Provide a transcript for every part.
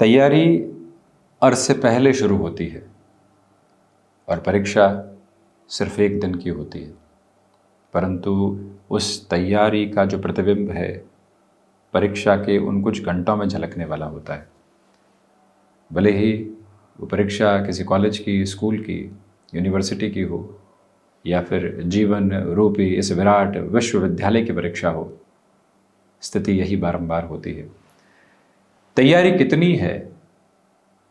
तैयारी अर्ज से पहले शुरू होती है और परीक्षा सिर्फ एक दिन की होती है, परंतु उस तैयारी का जो प्रतिबिंब है परीक्षा के उन कुछ घंटों में झलकने वाला होता है। भले ही वो परीक्षा किसी कॉलेज की, स्कूल की, यूनिवर्सिटी की हो या फिर जीवन रूपी इस विराट विश्वविद्यालय की परीक्षा हो, स्थिति यही बारंबार होती है। तैयारी कितनी है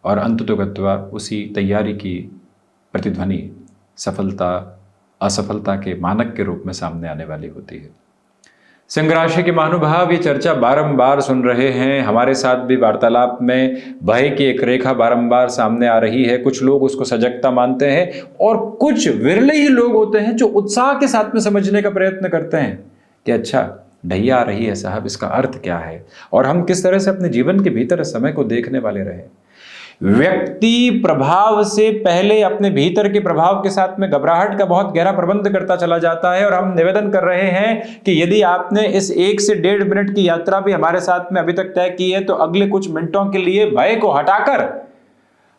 और अंततोगत्वा उसी तैयारी की प्रतिध्वनि सफलता असफलता के मानक के रूप में सामने आने वाली होती है। सिंह राशि के महानुभाव ये चर्चा बारंबार सुन रहे हैं। हमारे साथ भी वार्तालाप में भय की एक रेखा बारंबार सामने आ रही है। कुछ लोग उसको सजगता मानते हैं और कुछ विरले ही लोग होते हैं जो उत्साह के साथ में समझने का प्रयत्न करते हैं कि अच्छा ढैया आ रही है साहब, इसका अर्थ क्या है और हम किस तरह से अपने जीवन के भीतर समय को देखने वाले रहे। व्यक्ति प्रभाव से पहले अपने भीतर के प्रभाव के साथ में घबराहट का बहुत गहरा प्रबंध करता चला जाता है और हम निवेदन कर रहे हैं कि यदि आपने इस 1 से 1.5 मिनट की यात्रा भी हमारे साथ में अभी तक तय की है तो अगले कुछ मिनटों के लिए भय को हटाकर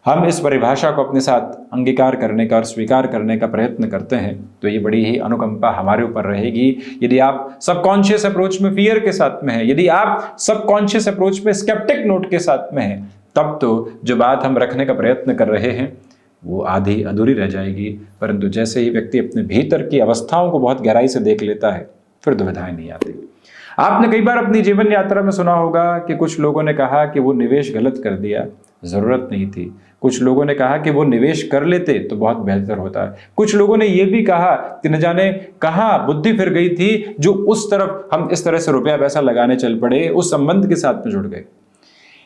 हम इस परिभाषा को अपने साथ अंगीकार करने का और स्वीकार करने का प्रयत्न करते हैं तो ये बड़ी ही अनुकंपा हमारे ऊपर रहेगी। यदि आप सबकॉन्शियस अप्रोच में फियर के साथ में हैं, यदि आप सबकॉन्शियस अप्रोच में स्केप्टिक नोट के साथ में हैं, तब तो जो बात हम रखने का प्रयत्न कर रहे हैं वो आधी अधूरी रह जाएगी। परंतु जैसे ही व्यक्ति अपने भीतर की अवस्थाओं को बहुत गहराई से देख लेता है फिर दुविधाएं नहीं आती। आपने कई बार अपनी जीवन यात्रा में सुना होगा कि कुछ लोगों ने कहा कि वो निवेश गलत कर दिया, जरूरत नहीं थी। कुछ लोगों ने कहा कि वो निवेश कर लेते तो बहुत बेहतर होता है। कुछ लोगों ने ये भी कहा कि न जाने कहाँ बुद्धि फिर गई थी जो उस तरफ हम इस तरह से रुपया पैसा लगाने चल पड़े, उस संबंध के साथ में जुड़ गए।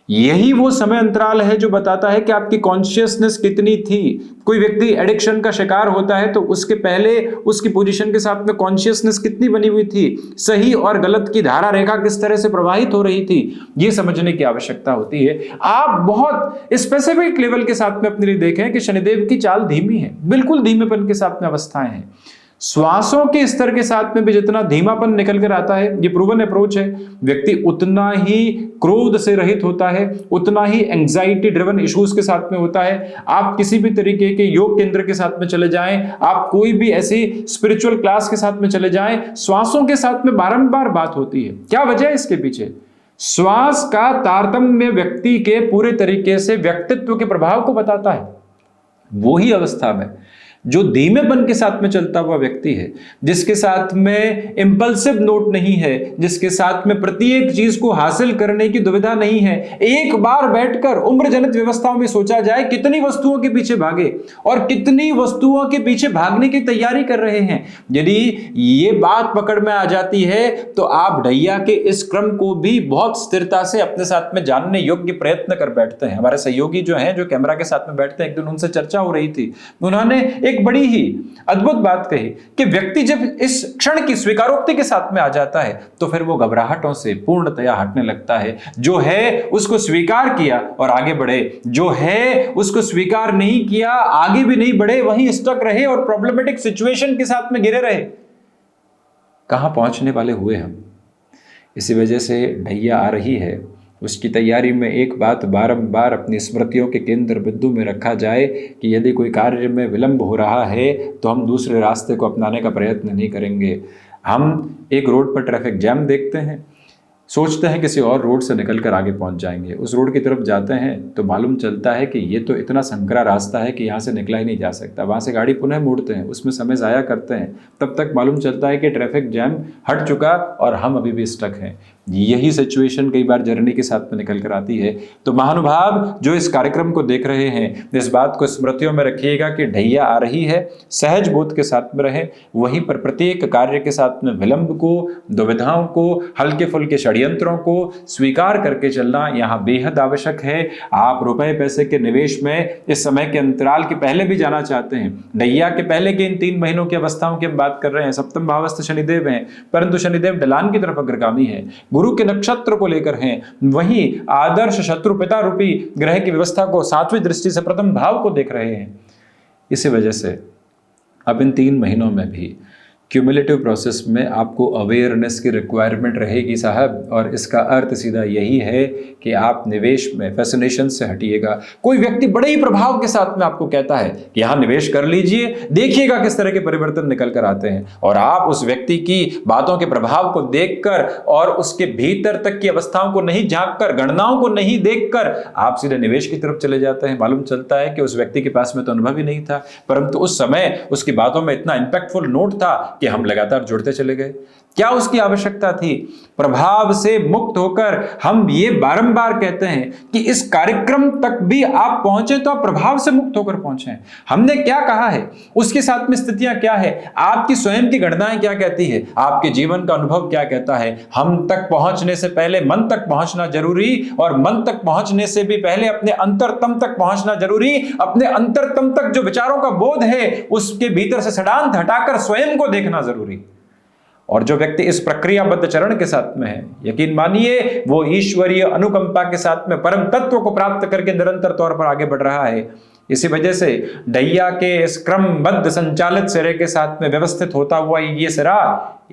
यही वो समय अंतराल है जो बताता है कि आपकी कॉन्शियसनेस कितनी थी। कोई व्यक्ति एडिक्शन का शिकार होता है तो उसके पहले उसकी पोजीशन के साथ में कॉन्शियसनेस कितनी बनी हुई थी, सही और गलत की धारा रेखा किस तरह से प्रवाहित हो रही थी, ये समझने की आवश्यकता होती है। आप बहुत स्पेसिफिक लेवल के साथ में अपने लिए देखें कि शनिदेव की चाल धीमी है, बिल्कुल धीमेपन के साथ में अवस्थाएं हैं। श्वासों के स्तर के साथ में भी जितना धीमापन निकल कर आता है, ये प्रूवन अप्रोच है, व्यक्ति उतना ही क्रोध से रहित होता है, उतना ही एंजाइटी ड्रिवन इश्यूज के साथ में होता है। आप किसी भी तरीके के योग केंद्र के साथ में चले जाएं, आप कोई भी ऐसी स्पिरिचुअल क्लास के साथ में चले जाएं, श्वासों के साथ में बारंबार बात होती है। क्या वजह है इसके पीछे? श्वास का तारतम्य व्यक्ति के पूरे तरीके से व्यक्तित्व के प्रभाव को बताता है। वो ही अवस्था में जो धीमेपन के साथ में चलता हुआ व्यक्ति है, जिसके साथ में इंपल्सिव नोट नहीं है, जिसके साथ में प्रत्येक चीज को हासिल करने की दुविधा नहीं है, एक बार बैठकर उम्र जनित व्यवस्थाओं में सोचा जाए कितनी वस्तुओं के पीछे भागे और कितनी वस्तुओं के पीछे भागने की तैयारी कर रहे हैं। यदि ये बात पकड़ में आ जाती है तो आप ढैया के इस क्रम को भी बहुत स्थिरता से अपने साथ में जानने योग्य प्रयत्न कर बैठते हैं। हमारे सहयोगी जो हैं, जो कैमरा के साथ में बैठते हैं, एक दिन उनसे चर्चा हो रही थी, उन्होंने एक बड़ी ही अद्भुत बात कही कि व्यक्ति जब इस क्षण की स्वीकारोक्ति के साथ में आ जाता है तो फिर वो घबराहटों से पूर्णतया हटने लगता है। जो है उसको स्वीकार किया और आगे बढ़े, जो है उसको स्वीकार नहीं किया, आगे भी नहीं बढ़े, वहीं स्टक रहे और प्रॉब्लमेटिक सिचुएशन के साथ में गिरे रहे। कहां पहुंचने वाले हुए हम? इसी वजह से ढैया आ रही है, उसकी तैयारी में एक बात बारंबार अपनी स्मृतियों के केंद्र बिंदु में रखा जाए कि यदि कोई कार्य में विलंब हो रहा है तो हम दूसरे रास्ते को अपनाने का प्रयत्न नहीं करेंगे। हम एक रोड पर ट्रैफिक जैम देखते हैं, सोचते हैं किसी और रोड से निकलकर आगे पहुंच जाएंगे। उस रोड की तरफ जाते हैं तो मालूम चलता है कि ये तो इतना संकरा रास्ता है कि यहाँ से निकला ही नहीं जा सकता। वहाँ से गाड़ी पुनः मोड़ते हैं, उसमें समय ज़ाया करते हैं, तब तक मालूम चलता है कि ट्रैफिक जैम हट चुका और हम अभी भी स्टक हैं। यही सिचुएशन कई बार जर्नी के साथ में निकल कर आती है। तो महानुभाव जो इस कार्यक्रम को देख रहे हैं, इस बात को स्मृतियों में रखिएगा कि ढैया आ रही है, सहज बोध के साथ में रहें। वहीं पर प्रत्येक कार्य के साथ में विलंब को, दुविधाओं को, हल्के फुल्के षड्यंत्रों को स्वीकार करके चलना यहाँ बेहद आवश्यक है। आप रुपए पैसे के निवेश में इस समय के अंतराल के पहले भी जाना चाहते हैं, ढैया के पहले के इन 3 महीनों की अवस्थाओं की हम बात कर रहे हैं। सप्तम भावस्थ शनिदेव हैं, परंतु शनिदेव ढलान की तरफ अग्रगामी है, गुरु के नक्षत्र को लेकर हैं। वहीं आदर्श शत्रु पिता रूपी ग्रह की व्यवस्था को 7वीं दृष्टि से प्रथम भाव को देख रहे हैं। इसी वजह से अब इन 3 महीनों में भी क्यूमुलेटिव प्रोसेस में आपको अवेयरनेस की रिक्वायरमेंट रहेगी साहब, और इसका अर्थ सीधा यही है कि आप निवेश में फैसिनेशन से हटिएगा। कोई व्यक्ति बड़े ही प्रभाव के साथ में आपको कहता है कि यहाँ निवेश कर लीजिए, देखिएगा किस तरह के परिवर्तन निकल कर आते हैं, और आप उस व्यक्ति की बातों के प्रभाव को देखकर और उसके भीतर तक की अवस्थाओं को नहीं झांक कर, गणनाओं को नहीं देखकर आप सीधे निवेश की तरफ चले जाते हैं। मालूम चलता है कि उस व्यक्ति के पास में तो अनुभव ही नहीं था, परंतु उस समय उसकी बातों में इतना इंपैक्टफुल नोट था कि हम लगातार जुड़ते चले गए। क्या उसकी आवश्यकता थी? प्रभाव से मुक्त होकर हम ये बारंबार कहते हैं कि इस कार्यक्रम तक भी आप पहुंचे तो आप प्रभाव से मुक्त होकर पहुंचे। हमने क्या कहा है, उसके साथ में स्थितियां क्या है, आपकी स्वयं की गणनाएं क्या कहती है, आपके जीवन का अनुभव क्या कहता है। हम तक पहुंचने से पहले मन तक पहुंचना जरूरी, और मन तक पहुंचने से भी पहले अपने अंतरतम तक पहुंचना जरूरी। अपने अंतरतम तक जो विचारों का बोध है उसके भीतर से सड़ांध हटाकर स्वयं को देखना जरूरी। और जो व्यक्ति इस प्रक्रियाबद्ध चरण के साथ में है, यकीन मानिए वो ईश्वरीय अनुकंपा के साथ में परम तत्व को प्राप्त करके निरंतर तौर पर आगे बढ़ रहा है। इसी वजह से ढैया के इस क्रमबद्ध संचालित सिरे के साथ में व्यवस्थित होता हुआ ये सिरा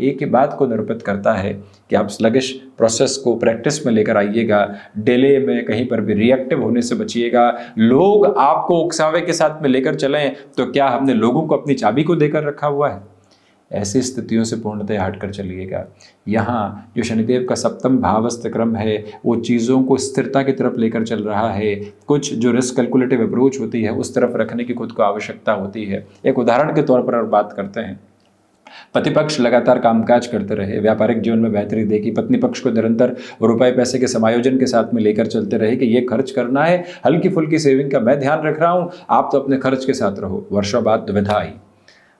एक ही बात को निरूपित करता है कि आप स्लगिश प्रोसेस को प्रैक्टिस में लेकर आइएगा, डिले में कहीं पर भी रिएक्टिव होने से बचिएगा। लोग आपको उकसावे के साथ में लेकर चलें तो क्या हमने लोगों को अपनी चाबी को देकर रखा हुआ है? ऐसी स्थितियों से पूर्णतः हटकर चलिएगा। यहाँ जो शनिदेव का सप्तम भावस्थ क्रम है वो चीज़ों को स्थिरता की तरफ लेकर चल रहा है। कुछ जो रिस्क कैलकुलेटिव अप्रोच होती है उस तरफ रखने की खुद को आवश्यकता होती है। एक उदाहरण के तौर पर बात करते हैं, पति पक्ष लगातार कामकाज करते रहे, व्यापारिक जीवन में बेहतरी देखी, पत्नी पक्ष को निरंतर रुपए पैसे के समायोजन के साथ में लेकर चलते रहे कि ये खर्च करना है, हल्की फुल्की सेविंग का मैं ध्यान रख रहा हूँ, आप तो अपने खर्च के साथ रहो। वर्षों बाद दुविधा आई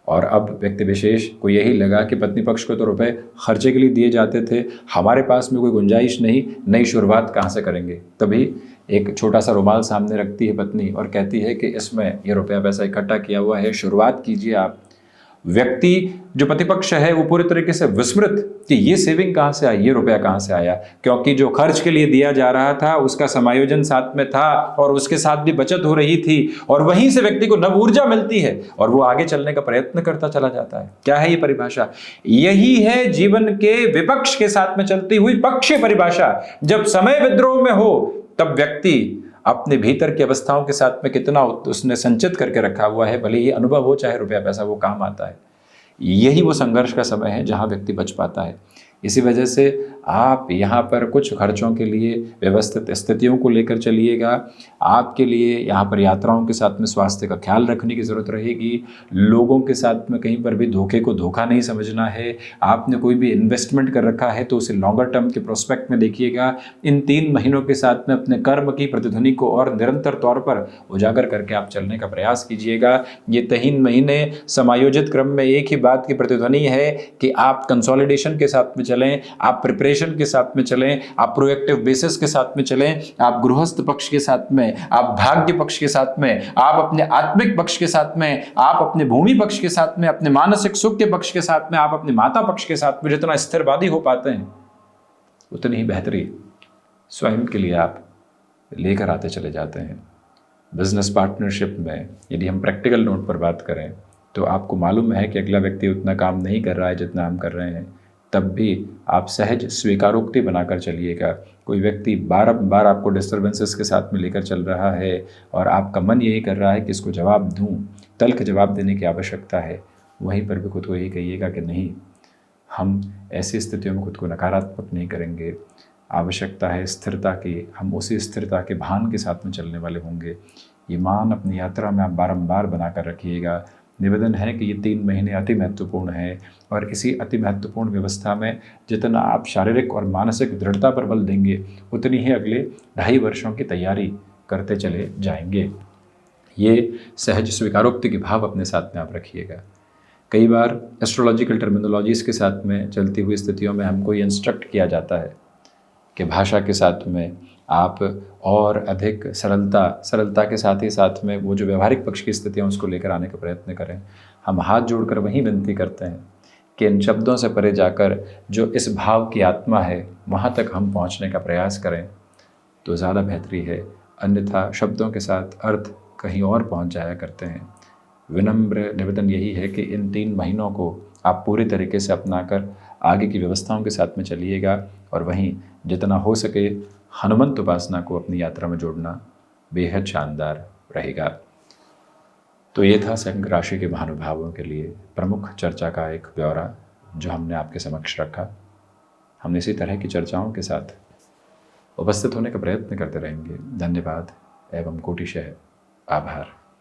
और अब व्यक्ति विशेष को यही लगा कि पत्नी पक्ष को तो रुपए खर्चे के लिए दिए जाते थे, हमारे पास में कोई गुंजाइश नहीं, नई शुरुआत कहाँ से करेंगे। तभी एक छोटा सा रुमाल सामने रखती है पत्नी और कहती है कि इसमें ये रुपया पैसा इकट्ठा किया हुआ है, शुरुआत कीजिए आप। व्यक्ति जो प्रतिपक्ष है वो पूरी तरीके से विस्मृत कि ये सेविंग कहाँ से आई, ये रुपया कहाँ से आया, क्योंकि जो खर्च के लिए दिया जा रहा था उसका समायोजन साथ में था और उसके साथ भी बचत हो रही थी, और वहीं से व्यक्ति को नव ऊर्जा मिलती है और वो आगे चलने का प्रयत्न करता चला जाता है। क्या है ये परिभाषा? यही है जीवन के विपक्ष के साथ में चलती हुई पक्षीय परिभाषा। जब समय विद्रोह में हो तब व्यक्ति अपने भीतर की अवस्थाओं के साथ में कितना उसने संचित करके रखा हुआ है, भले ही अनुभव हो चाहे रुपया पैसा, वो काम आता है। यही वो संघर्ष का समय है जहां व्यक्ति बच पाता है। इसी वजह से आप यहाँ पर कुछ खर्चों के लिए व्यवस्थित स्थितियों को लेकर चलिएगा। आपके लिए यहाँ पर यात्राओं के साथ में स्वास्थ्य का ख्याल रखने की ज़रूरत रहेगी। लोगों के साथ में कहीं पर भी धोखे को धोखा नहीं समझना है। आपने कोई भी इन्वेस्टमेंट कर रखा है तो उसे लॉन्गर टर्म के प्रोस्पेक्ट में देखिएगा। इन 3 महीनों के साथ में अपने कर्म की प्रतिध्वनि को और निरंतर तौर पर उजागर करके आप चलने का प्रयास कीजिएगा। ये 3 महीने समायोजित क्रम में एक ही बात की प्रतिध्वनि है कि आप कंसोलिडेशन के साथ में चलें, आप प्रिपरेशन के साथ में चलें, आप प्रोएक्टिव बेसिस के साथ में चलें, आप गृहस्थ पक्ष के साथ में, आप भाग्य पक्ष के साथ में, आप अपने आत्मिक पक्ष के साथ में, आप अपने भूमि पक्ष के साथ में, अपने मानसिक सुख के पक्ष के साथ में, आप अपने माता पक्ष के साथ में जितना स्थिरवादी हो पाते हैं उतनी ही बेहतरी स्वयं के लिए आप लेकर आते चले जाते हैं। बिजनेस पार्टनरशिप में यदि हम प्रैक्टिकल नोट पर बात करें तो आपको मालूम है कि अगला व्यक्ति उतना काम नहीं कर रहा है जितना हम कर रहे हैं, तब भी आप सहज स्वीकारोक्ति बनाकर चलिएगा। कोई व्यक्ति बार आपको डिस्टर्बेंसेस के साथ में लेकर चल रहा है और आपका मन यही कर रहा है कि इसको जवाब दूं, तल्ख जवाब देने की आवश्यकता है, वहीं पर भी खुद को यही कहिएगा कि नहीं, हम ऐसी स्थितियों में खुद को नकारात्मक नहीं करेंगे। आवश्यकता है स्थिरता की, हम उसी स्थिरता के भान के साथ में चलने वाले होंगे। ये मान अपनी यात्रा में आप बारंबार बनाकर रखिएगा। निवेदन है कि ये 3 महीने अति महत्वपूर्ण है और इसी अति महत्वपूर्ण व्यवस्था में जितना आप शारीरिक और मानसिक दृढ़ता पर बल देंगे उतनी ही अगले 2.5 वर्षों की तैयारी करते चले जाएंगे। ये सहज स्वीकारोक्ति के भाव अपने साथ में आप रखिएगा। कई बार एस्ट्रोलॉजिकल टर्मिनोलॉजीज़ के साथ में चलती हुई स्थितियों में हमको ये इंस्ट्रक्ट किया जाता है कि भाषा के साथ में आप और अधिक सरलता के साथ ही साथ में वो जो व्यवहारिक पक्ष की स्थितियाँ उसको लेकर आने का प्रयत्न करें। हम हाथ जोड़कर वहीं विनती करते हैं कि इन शब्दों से परे जाकर जो इस भाव की आत्मा है वहाँ तक हम पहुँचने का प्रयास करें तो ज़्यादा बेहतरी है, अन्यथा शब्दों के साथ अर्थ कहीं और पहुँच जाया करते हैं। विनम्र निवेदन यही है कि इन 3 महीनों को आप पूरी तरीके से अपनाकर आगे की व्यवस्थाओं के साथ में चलिएगा और वहीं जितना हो सके हनुमंत उपासना को अपनी यात्रा में जोड़ना बेहद शानदार रहेगा। तो ये था सिंह राशि के महानुभावों के लिए प्रमुख चर्चा का एक ब्यौरा जो हमने आपके समक्ष रखा। हम इसी तरह की चर्चाओं के साथ उपस्थित होने का प्रयत्न करते रहेंगे। धन्यवाद एवं कोटिशः आभार।